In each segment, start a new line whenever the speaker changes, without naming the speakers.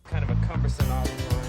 Kind of a cumbersome operatory.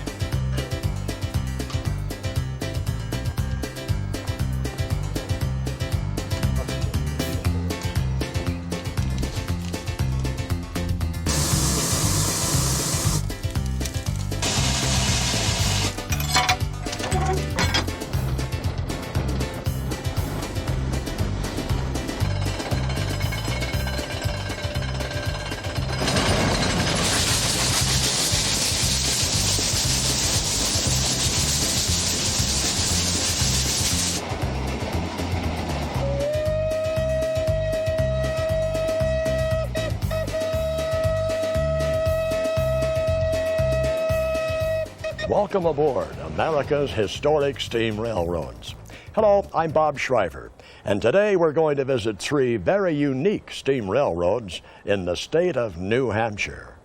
Welcome aboard America's Historic Steam Railroads. Hello, I'm Bob Shriver, and today we're going to visit 3 very unique steam railroads in the state of New Hampshire.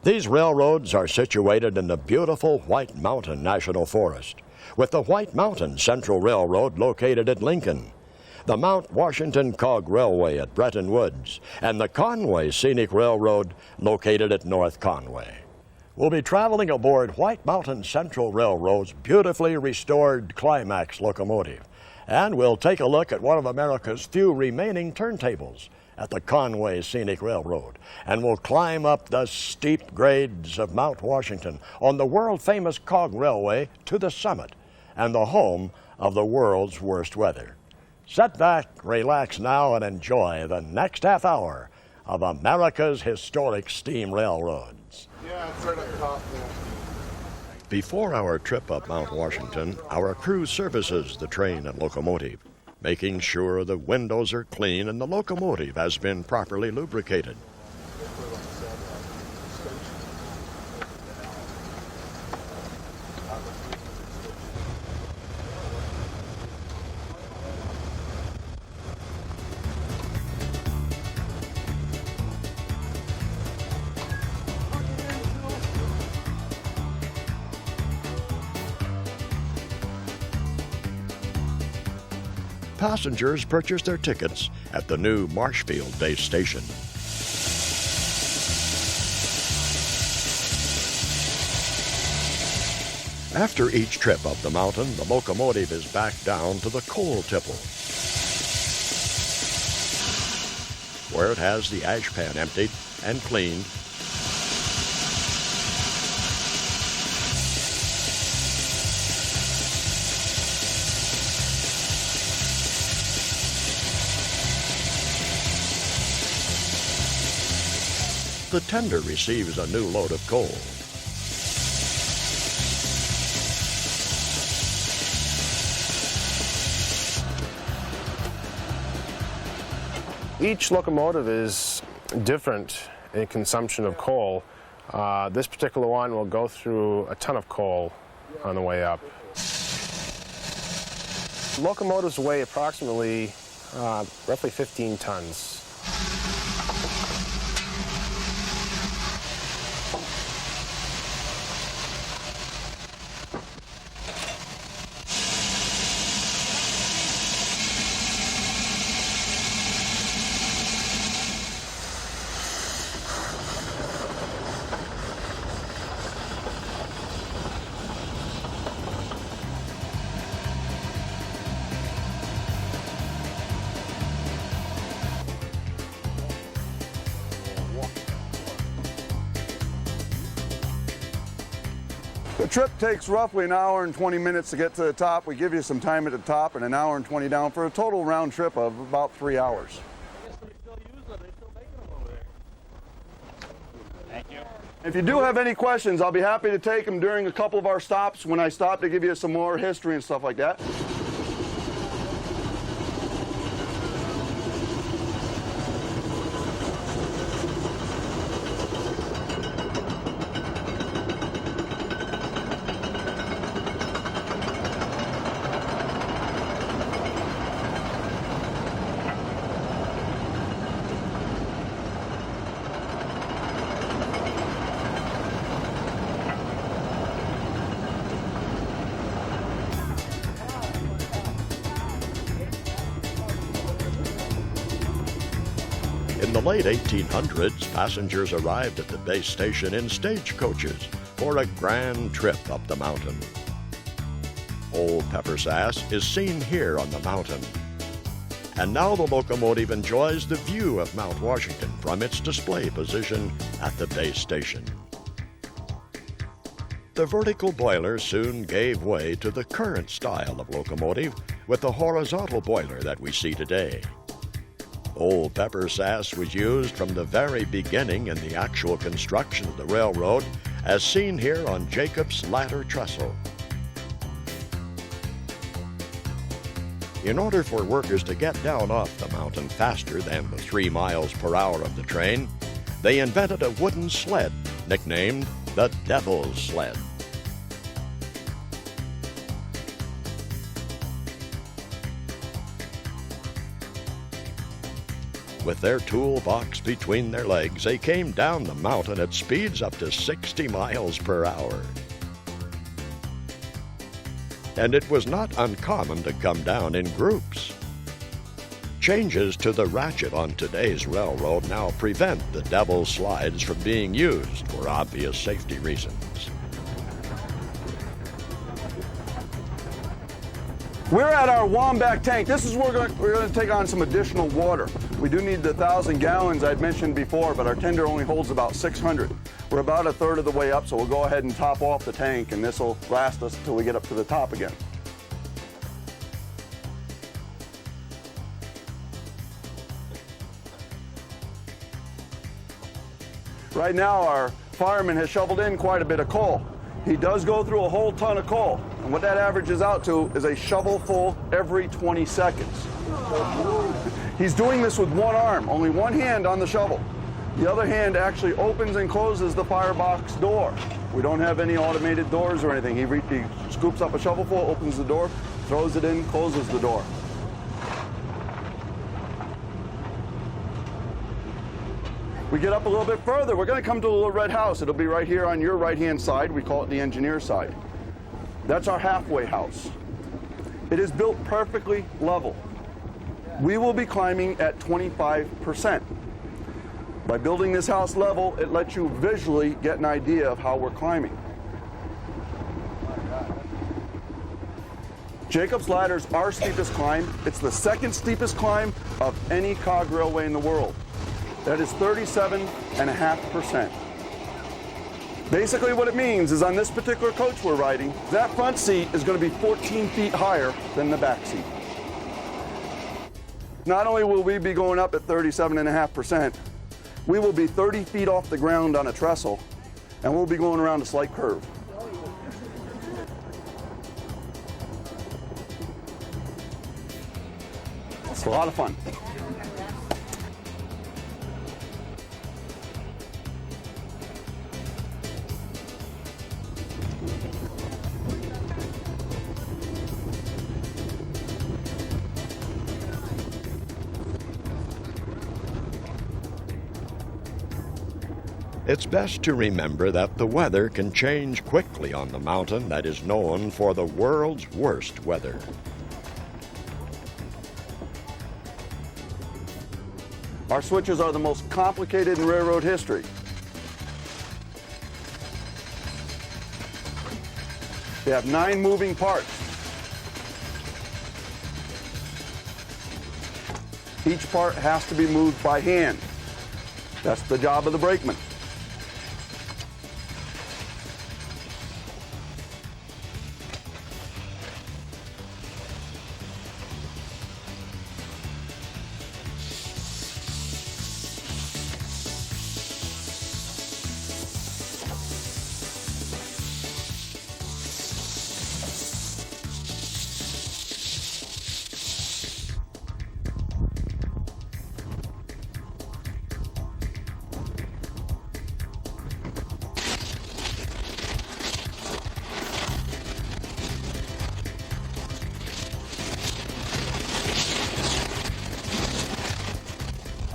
These railroads are situated in the beautiful White Mountain National Forest, with the White Mountain Central Railroad located at Lincoln, the Mount Washington Cog Railway at Bretton Woods, and the Conway Scenic Railroad located at North Conway. We'll be traveling aboard White Mountain Central Railroad's beautifully restored Climax locomotive, and we'll take a look at one of America's few remaining turntables at the Conway Scenic Railroad, and we'll climb up the steep grades of Mount Washington on the world-famous Cog Railway to the summit and the home of the world's worst weather. Sit back, relax now, and enjoy the next half hour of America's Historic Steam Railroads.
Yeah, it's right up top there.
Before our trip up Mount Washington, our crew services the train and locomotive, making sure the windows are clean and the locomotive has been properly lubricated. Passengers purchase their tickets at the new Marshfield base station. After each trip up the mountain, the locomotive is back down to the coal tipple, where it has the ash pan emptied and cleaned. The tender receives a new load of coal.
Each locomotive is different in consumption of coal. This particular one will go through a ton of coal on the way up. Locomotives weigh approximately roughly 15 tons.
The trip takes roughly an hour and 20 minutes to get to the top. We give you some time at the top and an hour and 20 down for a total round trip of about 3 hours.
Thank you.
If you do have any questions, I'll be happy to take them during a couple of our stops when I stop to give you some more history and stuff like that.
the late 1800s, passengers arrived at the base station in stagecoaches for a grand trip up the mountain. Old Pepper Sass is seen here on the mountain. And now the locomotive enjoys the view of Mount Washington from its display position at the base station. The vertical boiler soon gave way to the current style of locomotive with the horizontal boiler that we see today. Old Pepper Sass was used from the very beginning in the actual construction of the railroad, as seen here on Jacob's ladder trestle. In order for workers to get down off the mountain faster than the 3 miles per hour of the train, they invented a wooden sled nicknamed the Devil's Sled. With their toolbox between their legs, they came down the mountain at speeds up to 60 miles per hour. And it was not uncommon to come down in groups. Changes to the ratchet on today's railroad now prevent the Devil's Slides from being used for obvious safety reasons.
We're at our Womback tank. This is where we're going to take on some additional water. We do need the 1,000 gallons I'd mentioned before, but our tender only holds about 600. We're about a third of the way up, so we'll go ahead and top off the tank, and this will last us until we get up to the top again. Right now, our fireman has shoveled in quite a bit of coal. He does go through a whole ton of coal, and what that averages out to is a shovel full every 20 seconds. He's doing this with one arm, only one hand on the shovel. The other hand actually opens and closes the firebox door. We don't have any automated doors or anything. He scoops up a shovelful, opens the door, throws it in, closes the door. We get up a little bit further, we're going to come to a little red house. It'll be right here on your right-hand side. We call it the engineer side. That's our halfway house. It is built perfectly level. We will be climbing at 25%. By building this house level, it lets you visually get an idea of how we're climbing. Jacob's Ladder is our steepest climb. It's the second steepest climb of any cog railway in the world. That is 37.5%. Basically what it means is on this particular coach we're riding, that front seat is going to be 14 feet higher than the back seat. Not only will we be going up at 37.5%, we will be 30 feet off the ground on a trestle, and we'll be going around a slight curve. It's a lot of fun.
It's best to remember that the weather can change quickly on the mountain that is known for the world's worst weather.
Our switches are the most complicated in railroad history. They have 9 moving parts. Each part has to be moved by hand. That's the job of the brakeman.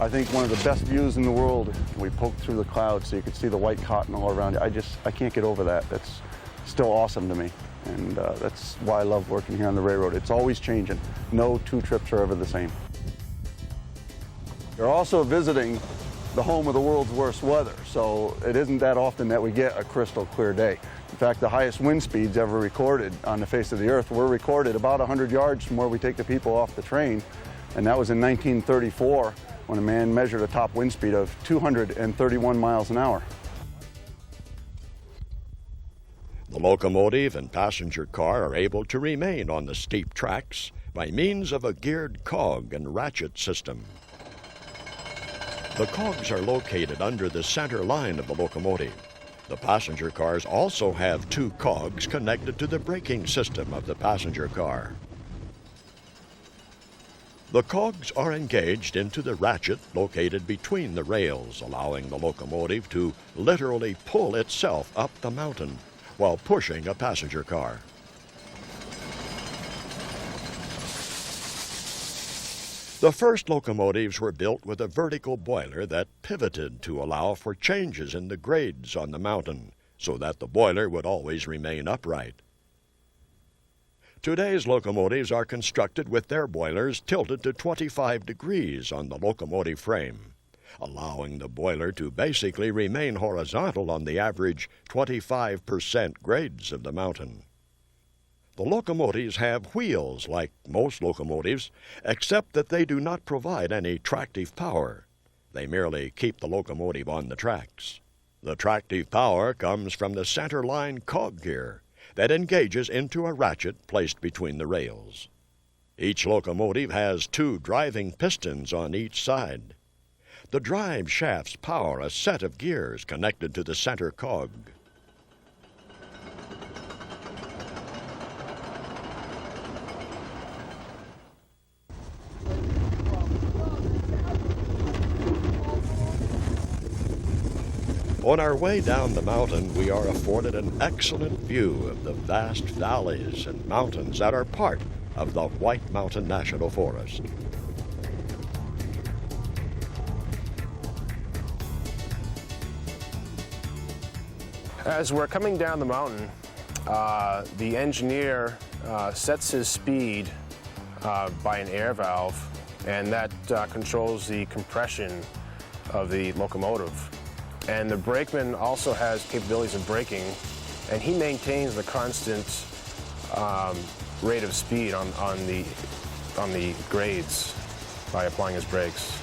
I think one of the best views in the world, we poked through the clouds so you could see the white cotton all around you. I can't get over that. That's still awesome to me. And that's why I love working here on the railroad. It's always changing. No 2 trips are ever the same. You're also visiting the home of the world's worst weather, so it isn't that often that we get a crystal clear day. In fact, the highest wind speeds ever recorded on the face of the earth were recorded about 100 yards from where we take the people off the train, and that was in 1934 when a man measured a top wind speed of 231 miles an hour.
The locomotive and passenger car are able to remain on the steep tracks by means of a geared cog and ratchet system. The cogs are located under the center line of the locomotive. The passenger cars also have two cogs connected to the braking system of the passenger car. The cogs are engaged into the ratchet located between the rails, allowing the locomotive to literally pull itself up the mountain while pushing a passenger car. The first locomotives were built with a vertical boiler that pivoted to allow for changes in the grades on the mountain, so that the boiler would always remain upright. Today's locomotives are constructed with their boilers tilted to 25 degrees on the locomotive frame, allowing the boiler to basically remain horizontal on the average 25% grades of the mountain. The locomotives have wheels like most locomotives, except that they do not provide any tractive power. They merely keep the locomotive on the tracks. The tractive power comes from the center line cog gear that engages into a ratchet placed between the rails. Each locomotive has two driving pistons on each side. The drive shafts power a set of gears connected to the center cog. On our way down the mountain, we are afforded an excellent view of the vast valleys and mountains that are part of the White Mountain National Forest.
As we're coming down the mountain, the engineer sets his speed by an air valve, and that controls the compression of the locomotive. And the brakeman also has capabilities of braking, and he maintains the constant rate of speed on the grades by applying his brakes.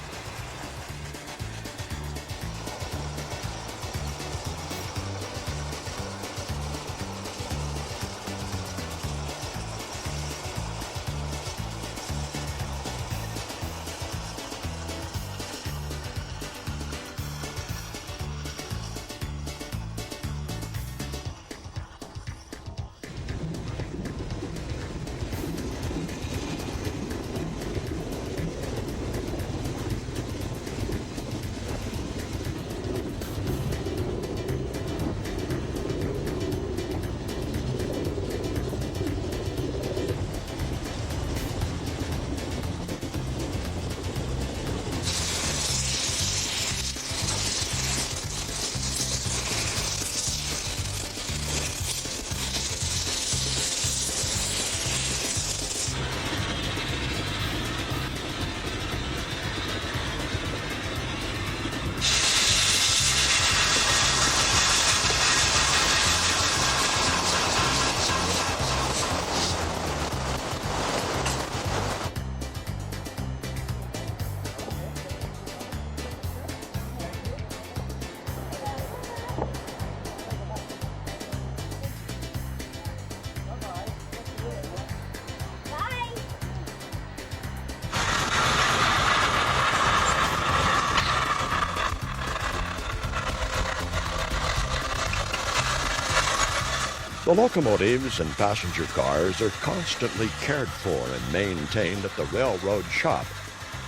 The locomotives and passenger cars are constantly cared for and maintained at the railroad shop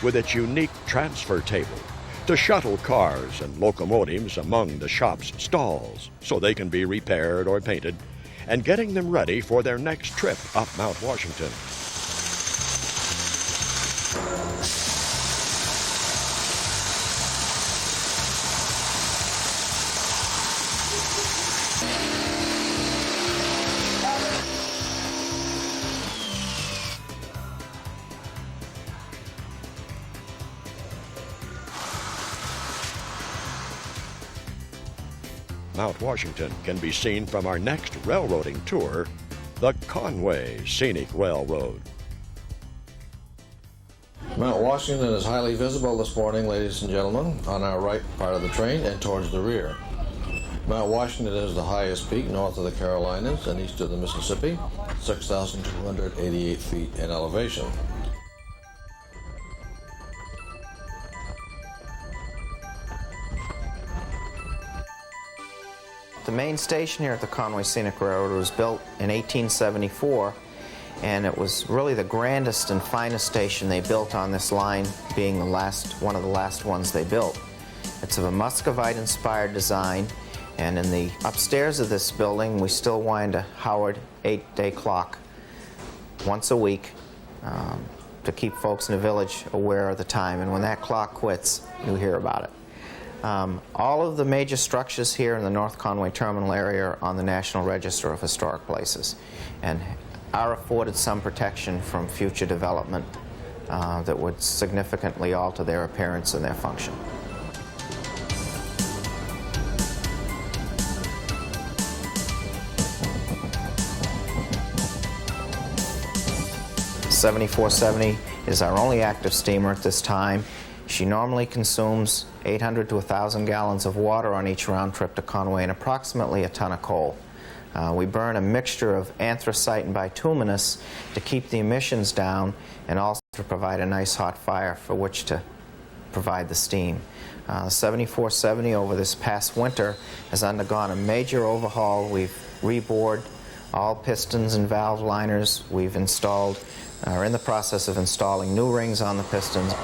with its unique transfer table to shuttle cars and locomotives among the shop's stalls so they can be repaired or painted and getting them ready for their next trip up Mount Washington. Mount Washington can be seen from our next railroading tour, the Conway Scenic Railroad.
Mount Washington is highly visible this morning, ladies and gentlemen, on our right part of the train and towards the rear. Mount Washington is the highest peak north of the Carolinas and east of the Mississippi, 6,288 feet in elevation.
The main station here at the Conway Scenic Railroad was built in 1874, and it was really the grandest and finest station they built on this line, being one of the last ones they built. It's of a Muscovite-inspired design, and in the upstairs of this building, we still wind a Howard 8-day clock once a week to keep folks in the village aware of the time, and when that clock quits, you hear about it. All of the major structures here in the North Conway terminal area are on the National Register of Historic Places and are afforded some protection from future development that would significantly alter their appearance and their function. The 7470 is our only active steamer at this time. She normally consumes 800 to 1,000 gallons of water on each round trip to Conway and approximately a ton of coal. We burn a mixture of anthracite and bituminous to keep the emissions down and also to provide a nice hot fire for which to provide the steam. The 7470 over this past winter has undergone a major overhaul. We've rebored all pistons and valve liners. We've are in the process of installing new rings on the pistons.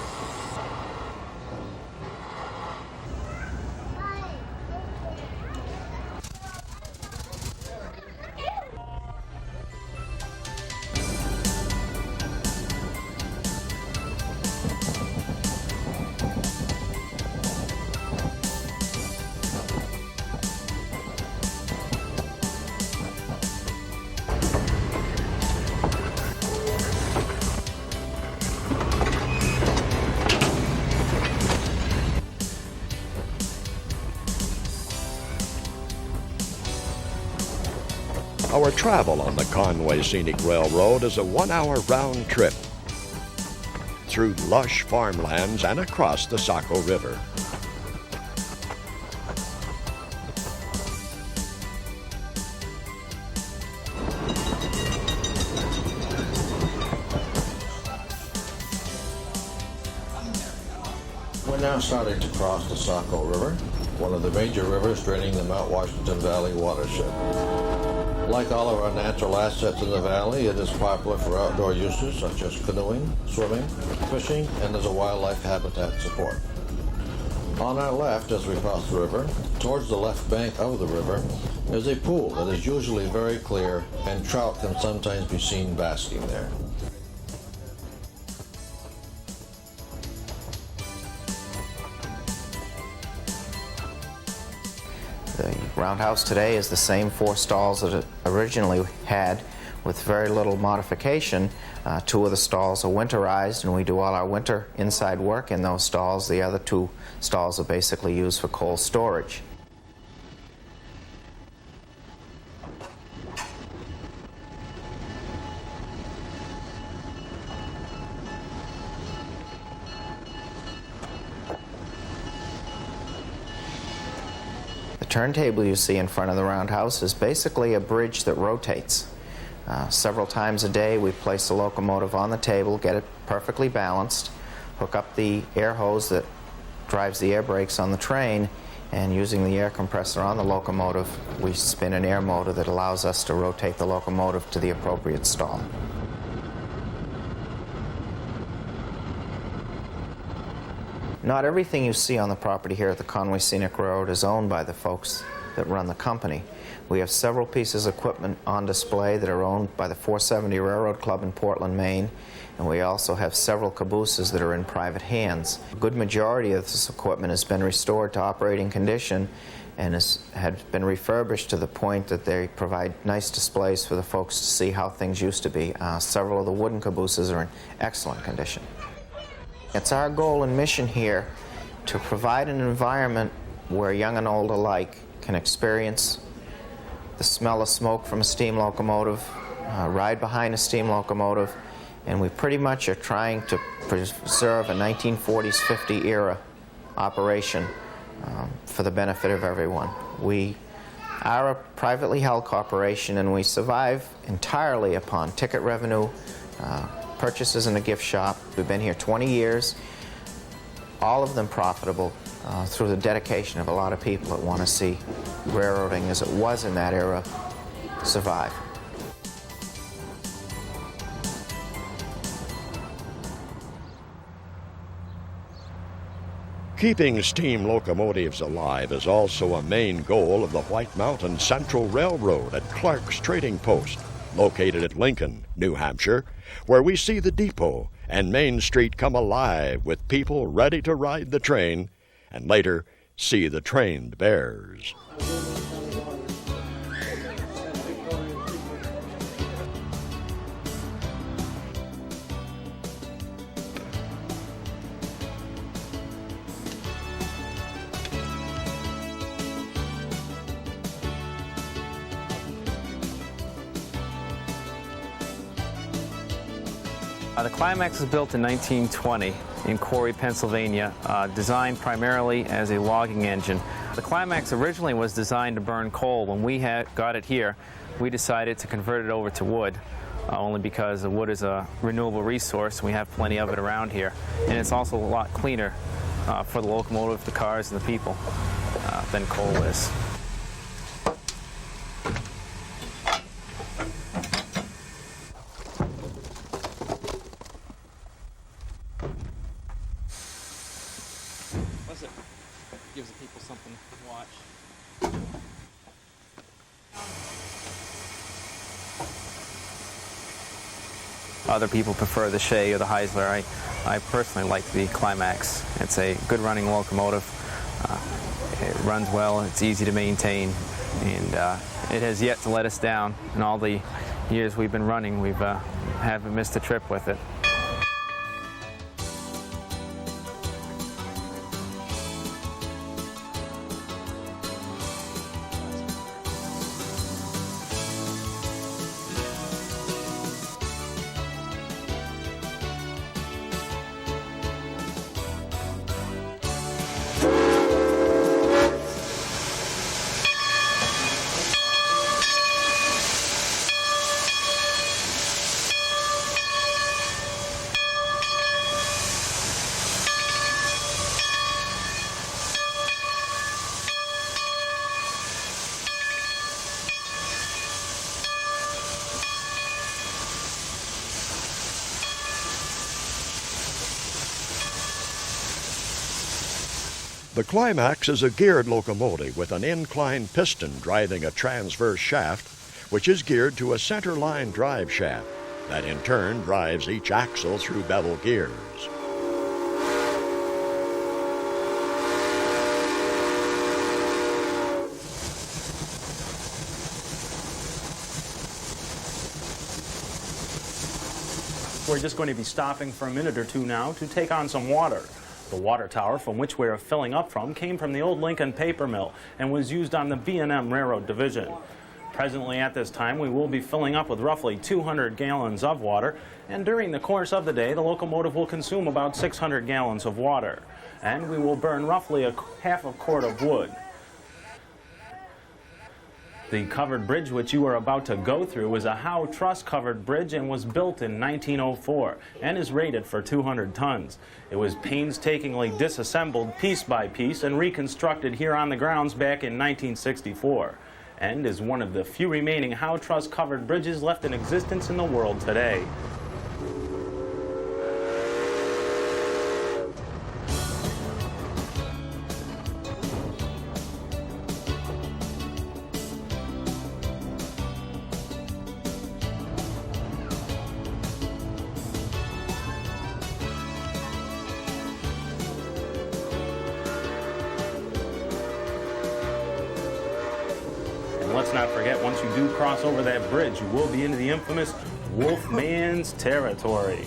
Our travel on the Conway Scenic Railroad is a 1-hour round trip through lush farmlands and across the Saco River.
We're now starting to cross the Saco River, one of the major rivers draining the Mount Washington Valley watershed. Like all of our natural assets in the valley, it is popular for outdoor uses such as canoeing, swimming, fishing, and as a wildlife habitat support. On our left, as we cross the river, towards the left bank of the river, is a pool that is usually very clear, and trout can sometimes be seen basking there.
The roundhouse today is the same 4 stalls that it originally had, with very little modification. 2 of the stalls are winterized, and we do all our winter inside work in those stalls. The other 2 stalls are basically used for coal storage. The turntable you see in front of the roundhouse is basically a bridge that rotates. Several times a day we place the locomotive on the table, get it perfectly balanced, hook up the air hose that drives the air brakes on the train, and using the air compressor on the locomotive, we spin an air motor that allows us to rotate the locomotive to the appropriate stall. Not everything you see on the property here at the Conway Scenic Railroad is owned by the folks that run the company. We have several pieces of equipment on display that are owned by the 470 Railroad Club in Portland, Maine, and we also have several cabooses that are in private hands. A good majority of this equipment has been restored to operating condition and had been refurbished to the point that they provide nice displays for the folks to see how things used to be. Several of the wooden cabooses are in excellent condition. It's our goal and mission here to provide an environment where young and old alike can experience the smell of smoke from a steam locomotive, ride behind a steam locomotive, and we pretty much are trying to preserve a 1940s, 50 era operation for the benefit of everyone. We are a privately held corporation, and we survive entirely upon ticket revenue, purchases in a gift shop. We've been here 20 years, all of them profitable through the dedication of a lot of people that want to see railroading as it was in that era survive.
Keeping steam locomotives alive is also a main goal of the White Mountain Central Railroad at Clark's Trading Post, located at Lincoln, New Hampshire, where we see the depot and Main Street come alive with people ready to ride the train and later see the trained bears.
The Climax was built in 1920 in Corey, Pennsylvania, designed primarily as a logging engine. The Climax originally was designed to burn coal. When we got it here, we decided to convert it over to wood, only because the wood is a renewable resource. We have plenty of it around here, and it's also a lot cleaner for the locomotive, the cars, and the people than coal is. Gives the people something to watch. Other people prefer the Shea or the Heisler. I personally like the Climax. It's a good running locomotive. It runs well, it's easy to maintain, and it has yet to let us down. In all the years we've been running, we haven't missed a trip with it.
The Climax is a geared locomotive with an inclined piston driving a transverse shaft, which is geared to a center-line drive shaft that in turn drives each axle through bevel gears.
We're just going to be stopping for a minute or two now to take on some water. The water tower from which we are filling up from came from the old Lincoln paper mill and was used on the B&M Railroad Division. Presently at this time we will be filling up with roughly 200 gallons of water, and during the course of the day the locomotive will consume about 600 gallons of water, and we will burn roughly a half a quart of wood. The covered bridge which you are about to go through is a Howe truss covered bridge and was built in 1904 and is rated for 200 tons. It was painstakingly disassembled piece by piece and reconstructed here on the grounds back in 1964 and is one of the few remaining Howe truss covered bridges left in existence in the world today. Let's not forget, once you do cross over that bridge, you will be into the infamous Wolfman's territory.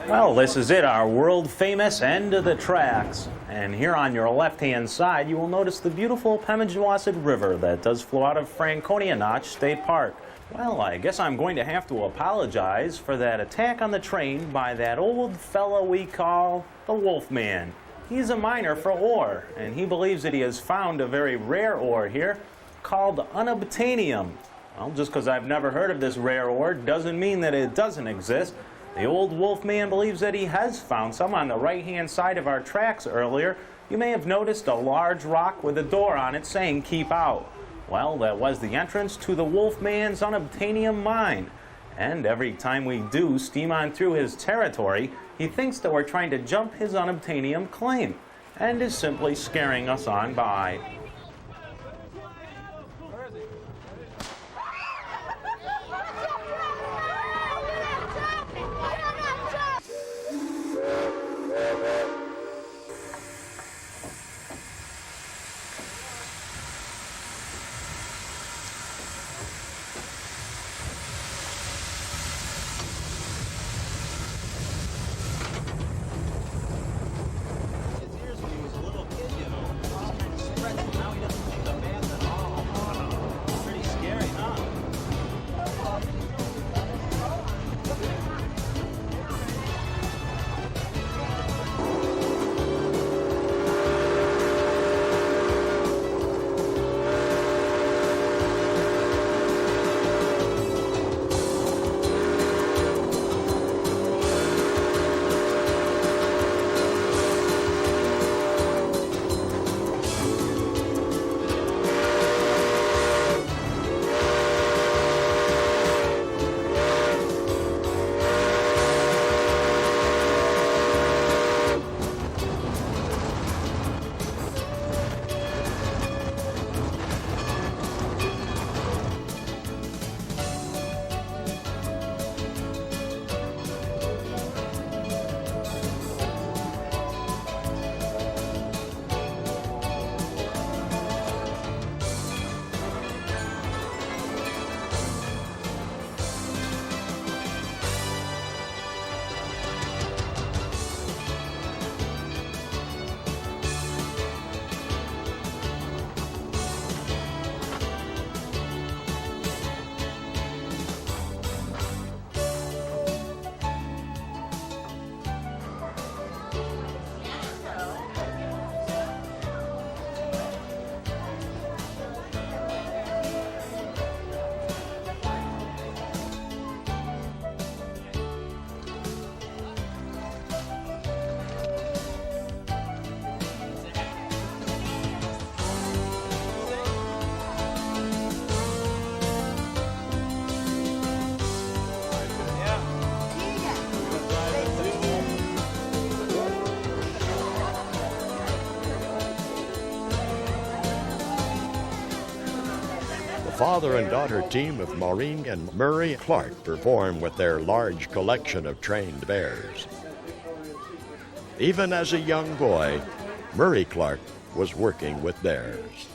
Well, this is it, our world-famous end of the tracks. And here on your left-hand side, you will notice the beautiful Pemigewasset River that does flow out of Franconia Notch State Park. Well, I guess I'm going to have to apologize for that attack on the train by that old fellow we call the Wolfman. He's a miner for ore, and he believes that he has found a very rare ore here called unobtainium. Well, just because I've never heard of this rare ore doesn't mean that it doesn't exist. The old Wolfman believes that he has found some on the right-hand side of our tracks earlier. You may have noticed a large rock with a door on it saying "Keep Out." Well, that was the entrance to the Wolfman's unobtainium mine. And every time we do steam on through his territory, he thinks that we're trying to jump his unobtainium claim and is simply scaring us on by.
Father and daughter team of Maureen and Murray Clark perform with their large collection of trained bears. Even as a young boy, Murray Clark was working with theirs.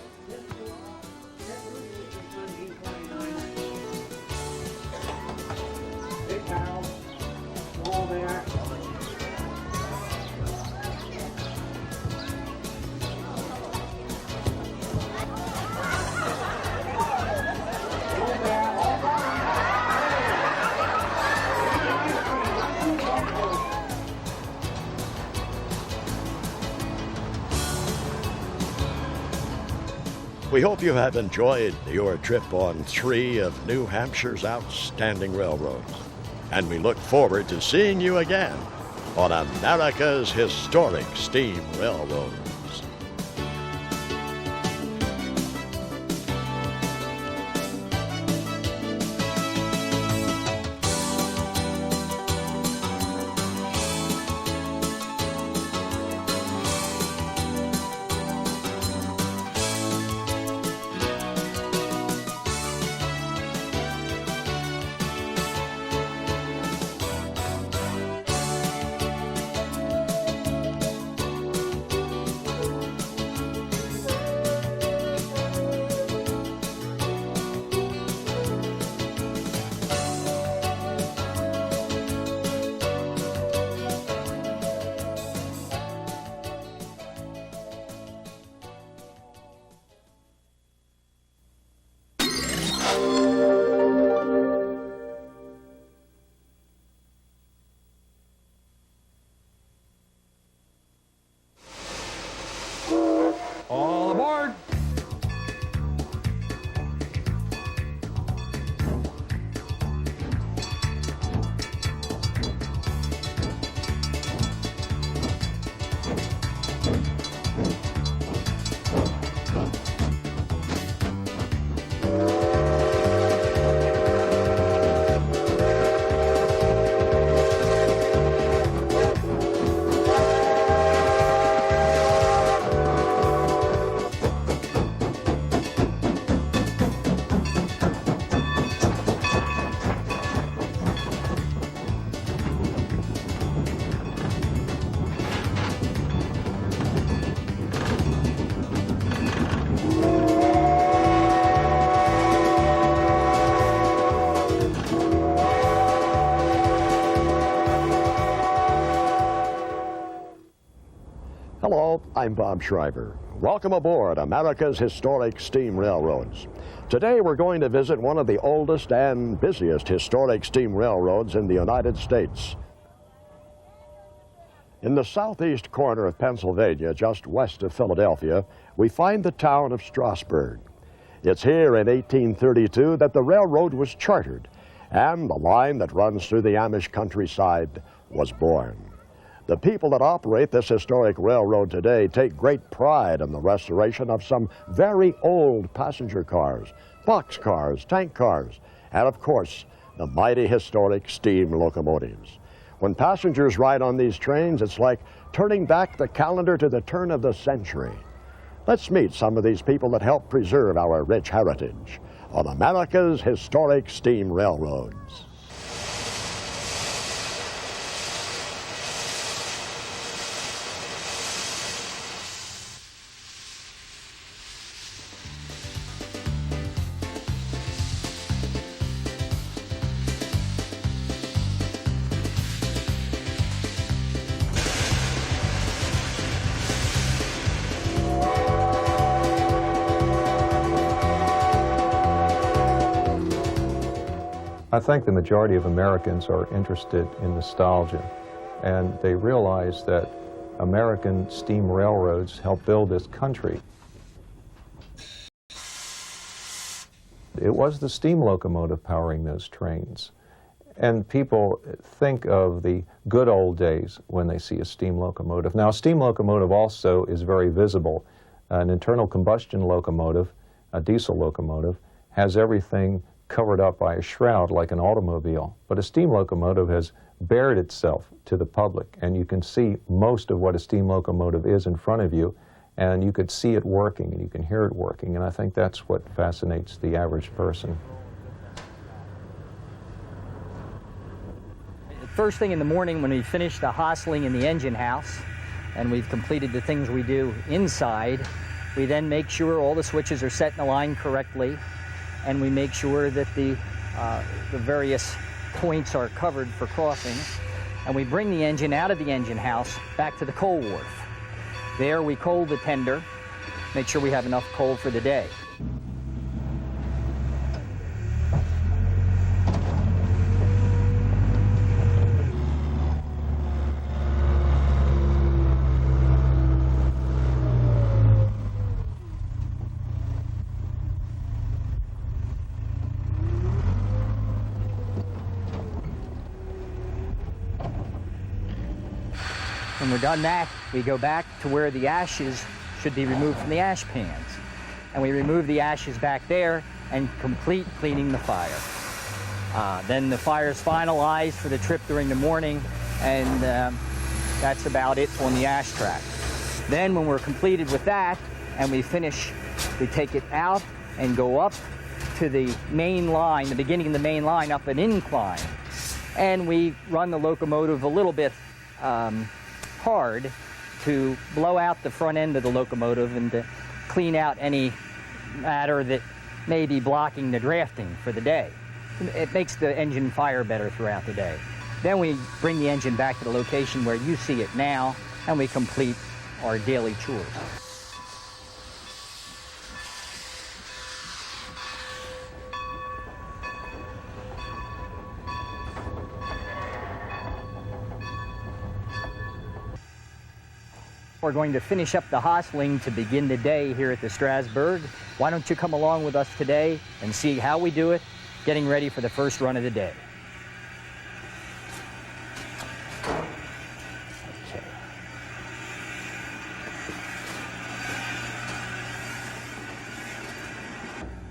We hope you have enjoyed your trip on 3 of New Hampshire's outstanding railroads, and we look forward to seeing you again on America's historic steam railroads. Hello, I'm Bob Shriver. Welcome aboard America's Historic Steam Railroads. Today we're going to visit one of the oldest and busiest historic steam railroads in the United States. In the southeast corner of Pennsylvania, just west of Philadelphia, we find the town of Stasburg. It's here in 1832 that the railroad was chartered, and the line that runs through the Amish countryside was born. The people that operate this historic railroad today take great pride in the restoration of some very old passenger cars, boxcars, tank cars, and of course, the mighty historic steam locomotives. When passengers ride on these trains, it's like turning back the calendar to the turn of the century. Let's meet some of these people that help preserve our rich heritage on America's Historic Steam Railroads.
I think the majority of Americans are interested in nostalgia, and they realize that American steam railroads helped build this country. It was the steam locomotive powering those trains. And people think of the good old days when they see a steam locomotive. Now, a steam locomotive also is very visible. An internal combustion locomotive, a diesel locomotive, has everything covered up by a shroud like an automobile. But a steam locomotive has bared itself to the public, and you can see most of what a steam locomotive is in front of you, and you could see it working and you can hear it working, and I think that's what fascinates the average person.
First thing in the morning when we finish the hostling in the engine house and we've completed the things we do inside, we then make sure all the switches are set in the line correctly, and we make sure that the various points are covered for crossing, and we bring the engine out of the engine house back to the coal wharf. There we coal the tender, make sure we have enough coal for the day. When we're done that, we go back to where the ashes should be removed from the ash pans. And we remove the ashes back there and complete cleaning the fire. Then the fire is finalized for the trip during the morning, and that's about it on the ash track. Then when we're completed with that and we finish, we take it out and go up to the main line, the beginning of the main line, up an incline. And we run the locomotive a little bit hard to blow out the front end of the locomotive and to clean out any matter that may be blocking the drafting for the day. It makes the engine fire better throughout the day. Then we bring the engine back to the location where you see it now, and we complete our daily chores. We're going to finish up the hostling to begin the day here at the Stasburg. Why don't you come along with us today and see how we do it, getting ready for the first run of the day. Okay.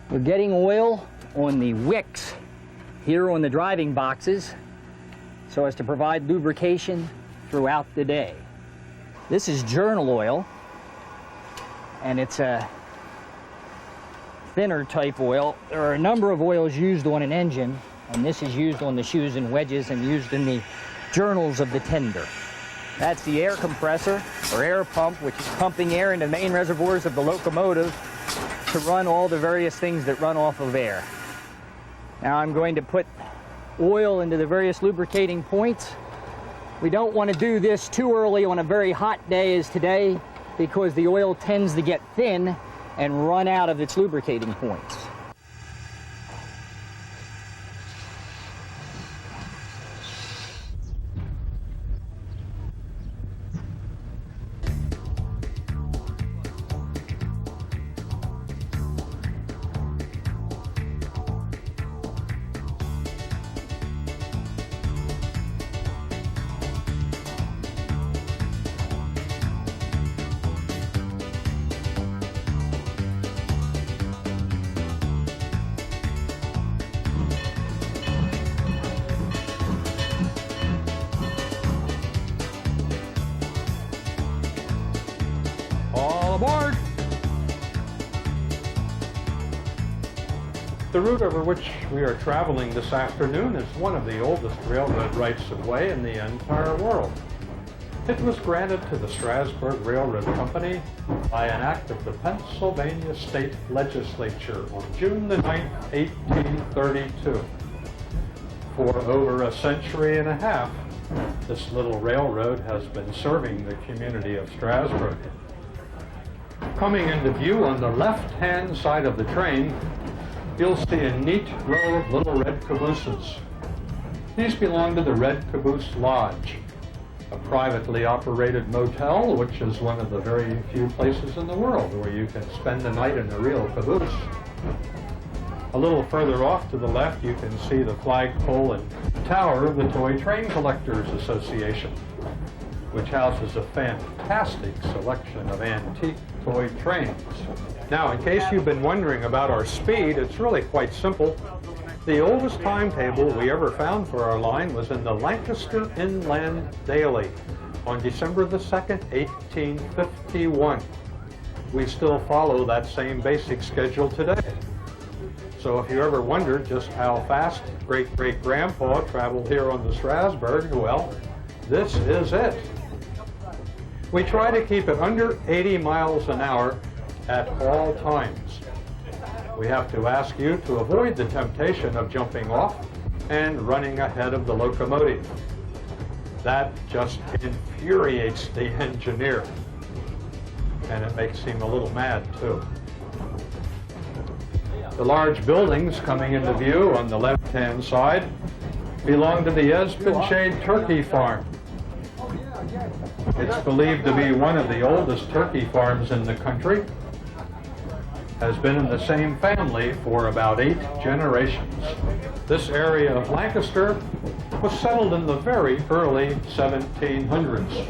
We're getting oil on the wicks here on the driving boxes so as to provide lubrication throughout the day. This is journal oil, and it's a thinner type oil. There are a number of oils used on an engine, and this is used on the shoes and wedges and used in the journals of the tender. That's the air compressor, or air pump, which is pumping air into the main reservoirs of the locomotive to run all the various things that run off of air. Now I'm going to put oil into the various lubricating points. We don't want to do this too early on a very hot day as today, because the oil tends to get thin and run out of its lubricating points.
All aboard! The route over which we are traveling this afternoon is one of the oldest railroad rights-of-way in the entire world. It was granted to the Stasburg Railroad Company by an act of the Pennsylvania State Legislature on June the 9th, 1832. For over a century and a half, this little railroad has been serving the community of Stasburg. Coming into view on the left-hand side of the train, you'll see a neat row of little red cabooses. These belong to the Red Caboose Lodge, a privately operated motel, which is one of the very few places in the world where you can spend the night in a real caboose. A little further off to the left, you can see the flagpole and tower of the Toy Train Collectors Association, which houses a fantastic selection of antique toy trains. Now, in case you've been wondering about our speed, it's really quite simple. The oldest timetable we ever found for our line was in the Lancaster Inland Daily on December the 2nd, 1851. We still follow that same basic schedule today. So if you ever wondered just how fast great-great-grandpa traveled here on the Stasburg, well, this is it. We try to keep it under 80 miles an hour at all times. We have to ask you to avoid the temptation of jumping off and running ahead of the locomotive. That just infuriates the engineer, and it makes him a little mad too. The large buildings coming into view on the left-hand side belong to the Espenshade Turkey Farm. It's believed to be one of the oldest turkey farms in the country. Has been in the same family for about 8 generations. This area of Lancaster was settled in the very early 1700s.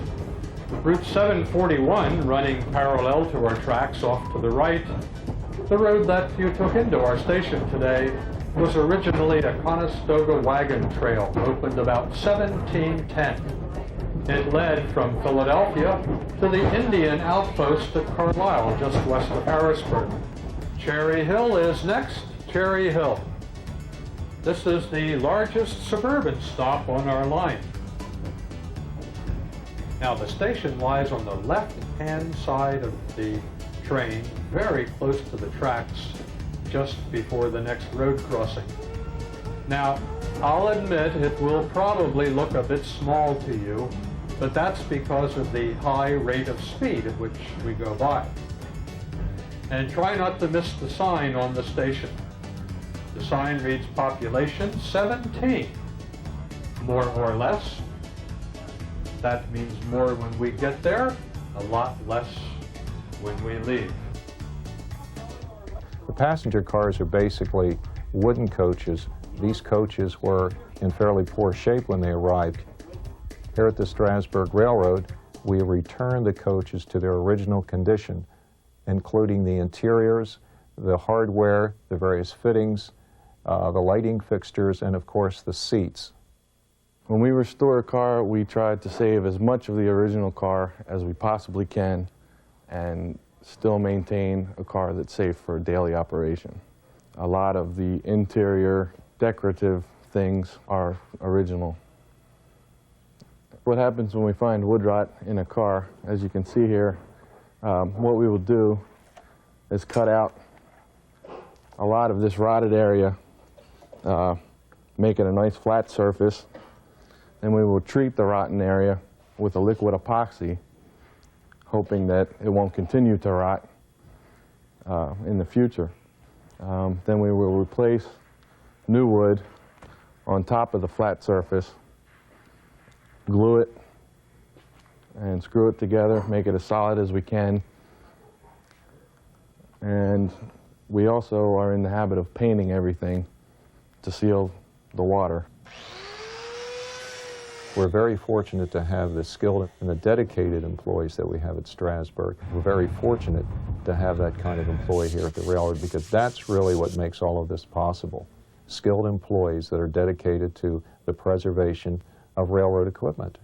Route 741, running parallel to our tracks off to the right, the road that you took into our station today, was originally a Conestoga wagon trail, opened about 1710. It led from Philadelphia to the Indian outpost at Carlisle, just west of Harrisburg. Cherry Hill is next, Cherry Hill. This is the largest suburban stop on our line. Now the station lies on the left-hand side of the train, very close to the tracks, just before the next road crossing. Now, I'll admit it will probably look a bit small to you, but that's because of the high rate of speed at which we go by. And try not to miss the sign on the station. The sign reads population 17, more or less. That means more when we get there, a lot less when we leave. The passenger cars are basically wooden coaches. These coaches were in fairly poor shape when they arrived. Here at the Stasburg Railroad, we returned the coaches to their original condition, including the interiors, the hardware, the various fittings, the lighting fixtures, and of course the seats.
When we restore a car, we try to save as much of the original car as we possibly can and still maintain a car that's safe for daily operation. A lot of the interior decorative things are original. What happens when we find wood rot in a car, as you can see here, what we will do is cut out a lot of this rotted area, make it a nice flat surface, and we will treat the rotten area with a liquid epoxy, hoping that it won't continue to rot in the future. Then we will replace new wood on top of the flat surface, glue it, and screw it together, make it as solid as we can. And we also are in the habit of painting everything to seal the water.
We're very fortunate to have the skilled and the dedicated employees that we have at Stasburg. We're very fortunate to have that kind of employee here at the railroad, because that's really what makes all of this possible. Skilled employees that are dedicated to the preservation of railroad equipment.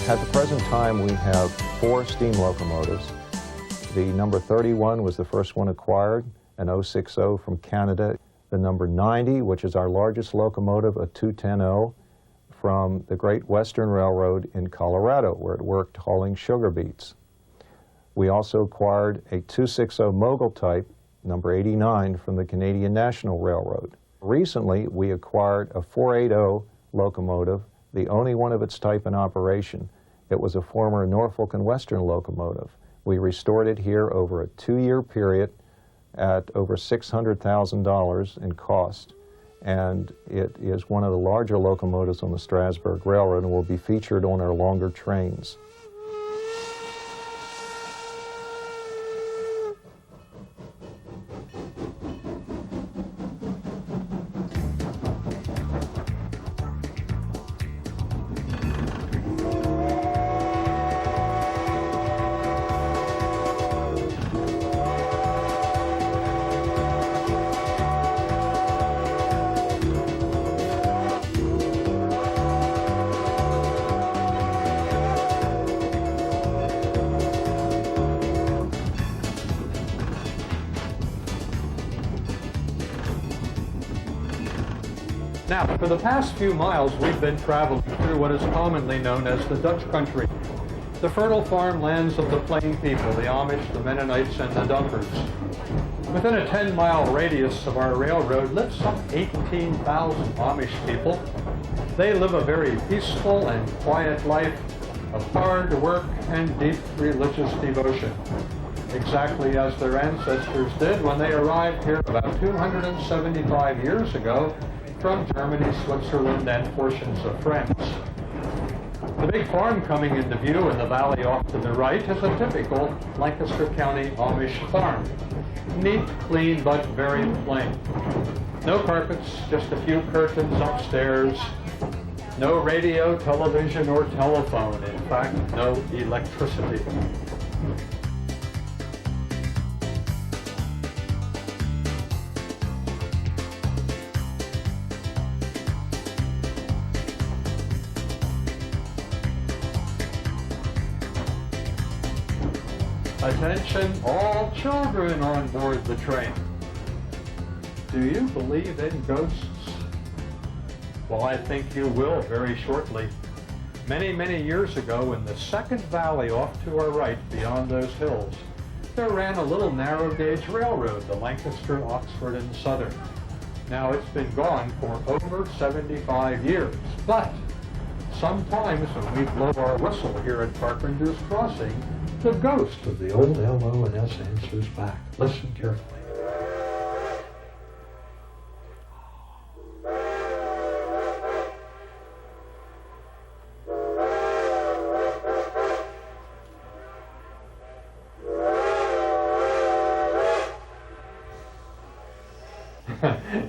At the present time, we have 4 steam locomotives. The number 31 was the first one acquired, an 060 from Canada. The number 90, which is our largest locomotive, a 210 from the Great Western Railroad in Colorado, where it worked hauling sugar beets. We also acquired a 260 Mogul type, number 89, from the Canadian National Railroad. Recently, we acquired a 480 locomotive, the only one of its type in operation. It was a former Norfolk and Western locomotive. We restored it here over a 2-year period at over $600,000 in cost. And it is one of the larger locomotives on the Stasburg Railroad and will be featured on our longer trains.
Now, for the past few miles, we've been traveling through what is commonly known as the Dutch country, the fertile farmlands of the Plain people, the Amish, the Mennonites, and the Dunkers. Within a 10-mile radius of our railroad live some 18,000 Amish people. They live a very peaceful and quiet life of hard work and deep religious devotion, exactly as their ancestors did when they arrived here about 275 years ago from Germany, Switzerland, and portions of France. The big farm coming into view in the valley off to the right is a typical Lancaster County Amish farm. Neat, clean, but very plain. No carpets, just a few curtains upstairs. No radio, television, or telephone. In fact, no electricity. Attention, all children on board the train. Do you believe in ghosts? Well, I think you will very shortly. Many, many years ago, in the second valley off to our right, beyond those hills, there ran a little narrow gauge railroad, the Lancaster, Oxford, and Southern. Now, it's been gone for over 75 years, but sometimes when we blow our whistle here at Carpenter's Crossing, the ghost of the old LO&S answers back. Listen carefully.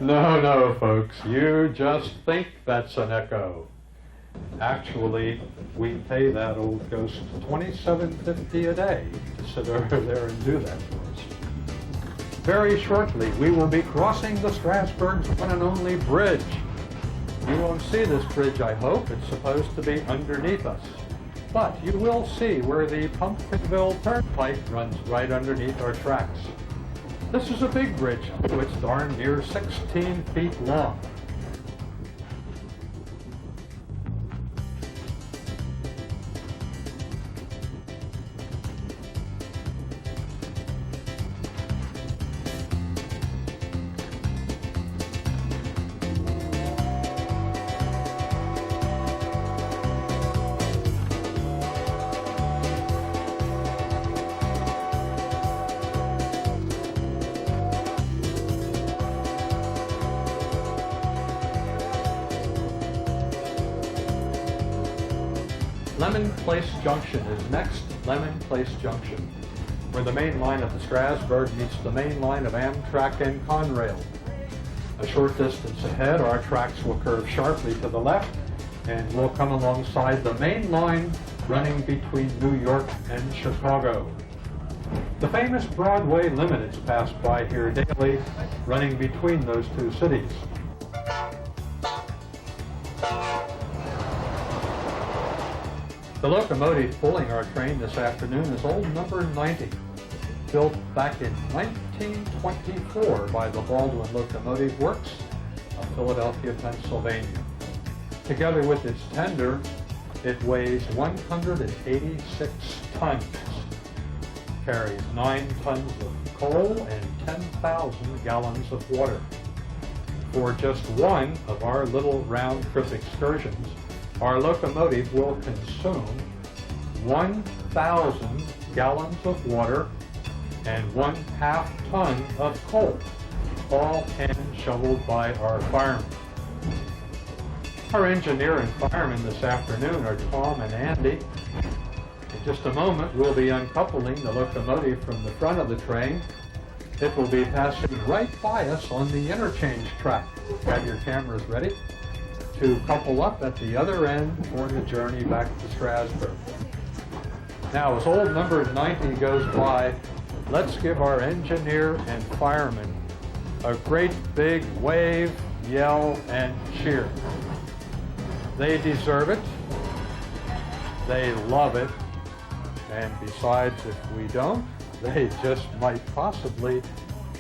No, folks, you just think that's an echo. Actually, we pay that old ghost $27.50 a day to sit over there and do that for us. Very shortly, we will be crossing the Stasburg's one and only bridge. You won't see this bridge, I hope. It's supposed to be underneath us. But you will see where the Pumpkinville Turnpike runs right underneath our tracks. This is a big bridge. It's darn near 16 feet long. Lemon Place Junction is next. Lemon Place Junction, where the main line of the Stasburg meets the main line of Amtrak and Conrail. A short distance ahead, our tracks will curve sharply to the left, and we'll come alongside the main line running between New York and Chicago. The famous Broadway Limiteds pass by here daily, running between those two cities. The locomotive pulling our train this afternoon is old number 90, built back in 1924 by the Baldwin Locomotive Works of Philadelphia, Pennsylvania. Together with its tender, it weighs 186 tons, carries 9 tons of coal and 10,000 gallons of water. For just one of our little round-trip excursions, our locomotive will consume 1,000 gallons of water and 1/2 ton of coal, all hand-shoveled by our firemen. Our engineer and firemen this afternoon are Tom and Andy. In just a moment, we'll be uncoupling the locomotive from the front of the train. It will be passing right by us on the interchange track. Have your cameras ready to couple up at the other end for the journey back to Stasburg. Now, as old number 90 goes by, let's give our engineer and firemen a great big wave, yell, and cheer. They deserve it. They love it. And besides, if we don't, they just might possibly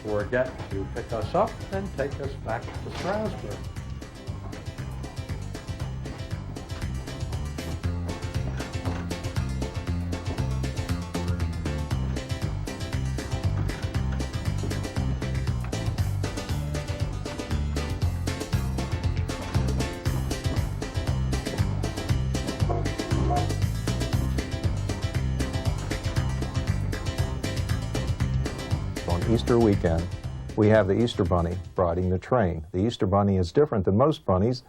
forget to pick us up and take us back to Stasburg.
Easter weekend, we have the Easter Bunny riding the train. The Easter Bunny is different than most bunnies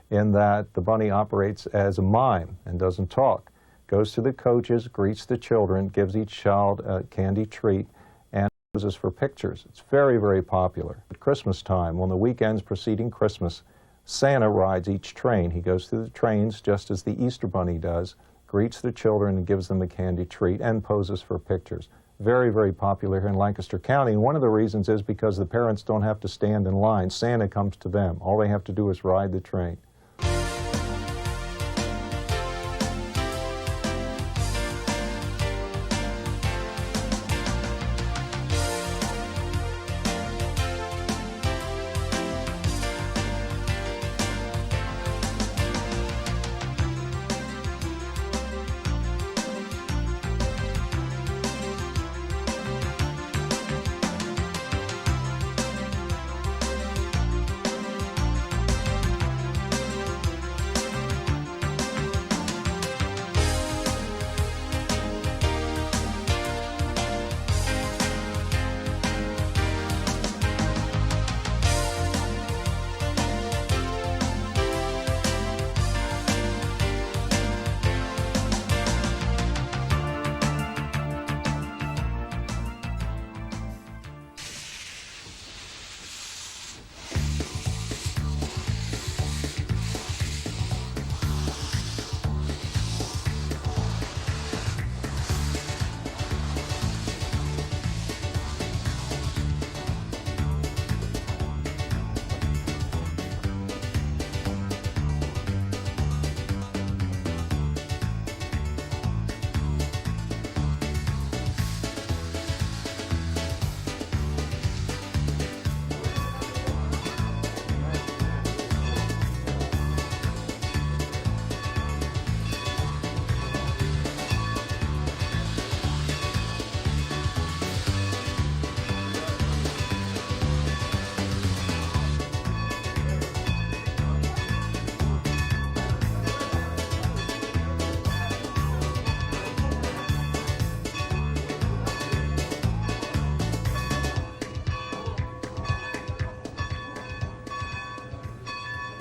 in that the bunny operates as a mime and doesn't talk. Goes to the coaches, greets the children, gives each child a candy treat, and poses for pictures. It's very, very popular. At Christmas time, on the weekends preceding Christmas, Santa rides each train. He goes through the trains just as the Easter Bunny does, greets the children and gives them a candy treat, and poses for pictures. Very, very popular here in Lancaster County. And one of the reasons is because the parents don't have to stand in line. Santa comes to them. All they have to do is ride the train.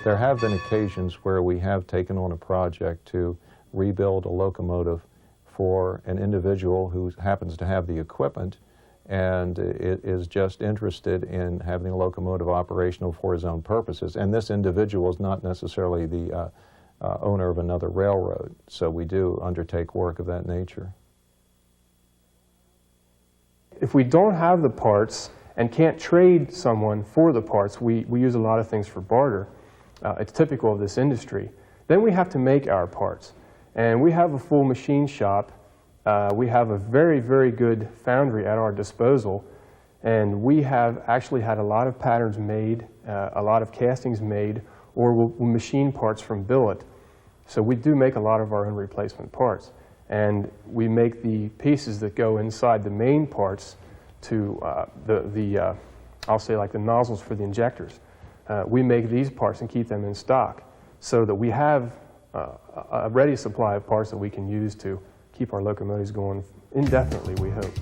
There have been occasions where we have taken on a project to rebuild a locomotive for an individual who happens to have the equipment and is just interested in having the locomotive operational for his own purposes. And this individual is not necessarily the owner of another railroad, so we do undertake work of that nature.
If we don't have the parts and can't trade someone for the parts, we use a lot of things for barter. It's typical of this industry. Then we have to make our parts. And we have a full machine shop. We have a very, very good foundry at our disposal. And we have actually had a lot of patterns made, a lot of castings made, or we'll machine parts from billet. So we do make a lot of our own replacement parts. And we make the pieces that go inside the main parts to I'll say like the nozzles for the injectors. We make these parts and keep them in stock so that we have a ready supply of parts that we can use to keep our locomotives going indefinitely, we hope.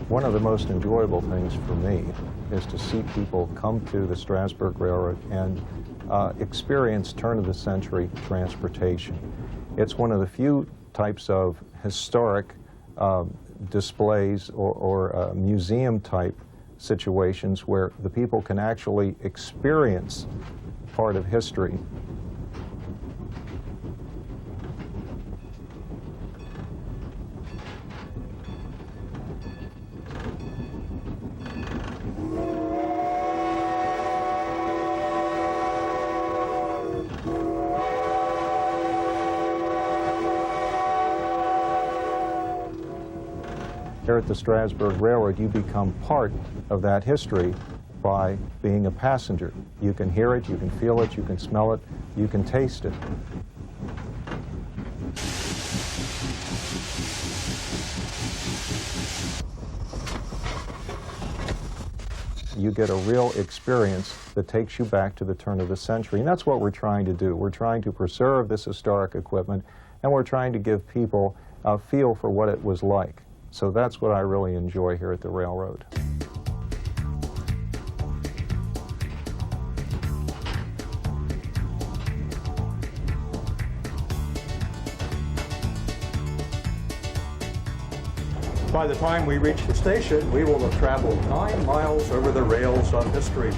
One of the most enjoyable things for me is to see people come to the Stasburg Railroad and experience turn-of-the-century transportation. It's one of the few types of historic displays or museum-type situations where the people can actually experience part of history. Here at the Stasburg Railroad, you become part of that history by being a passenger. You can hear it, you can feel it, you can smell it, you can taste it. You get a real experience that takes you back to the turn of the century. And that's what we're trying to do. We're trying to preserve this historic equipment, and we're trying to give people a feel for what it was like. So that's what I really enjoy here at the railroad.
By the time we reach the station, we will have traveled 9 miles over the rails of history.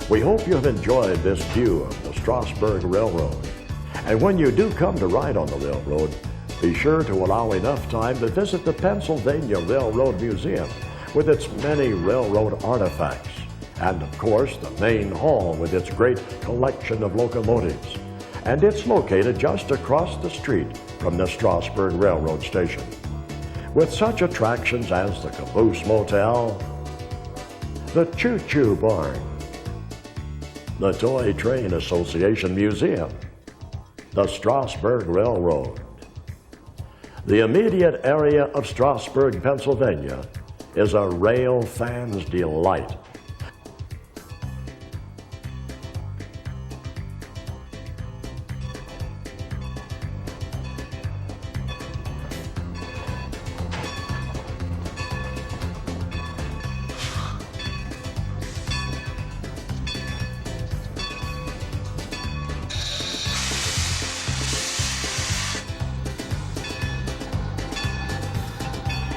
We hope you have enjoyed this view of the Stasburg Railroad. And when you do come to ride on the railroad, be sure to allow enough time to visit the Pennsylvania Railroad Museum with its many railroad artifacts. And of course, the main hall with its great collection of locomotives. And it's located just across the street from the Stasburg Railroad Station. With such attractions as the Caboose Motel, the Choo Choo Barn, the Toy Train Association Museum, the Stasburg Railroad. The immediate area of Stasburg, Pennsylvania is a rail fan's delight.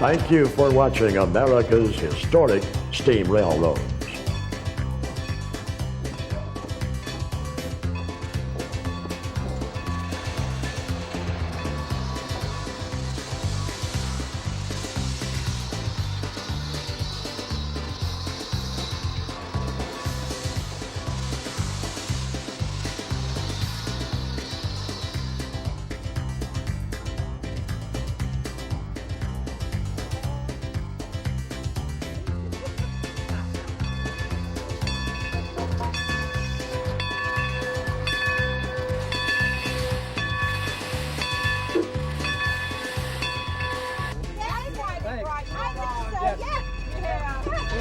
Thank you for watching America's Historic Steam Railroads.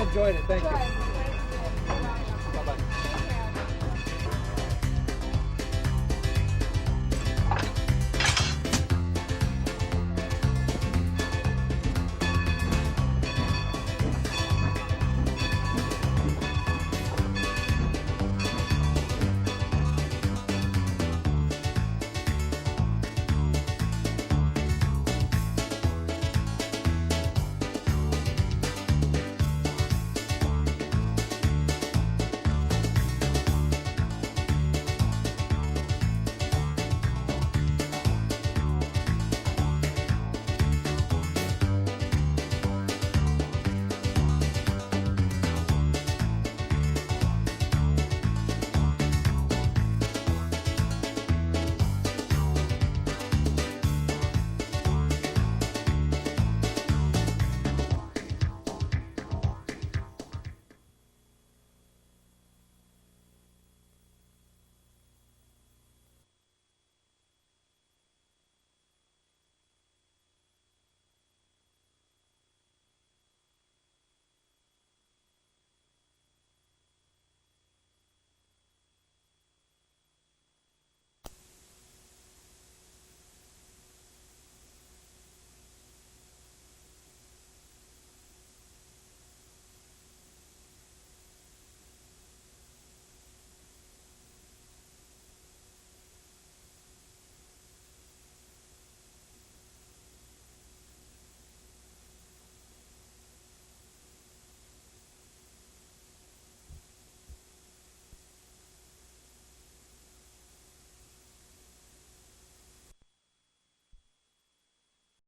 Enjoyed it, thank you.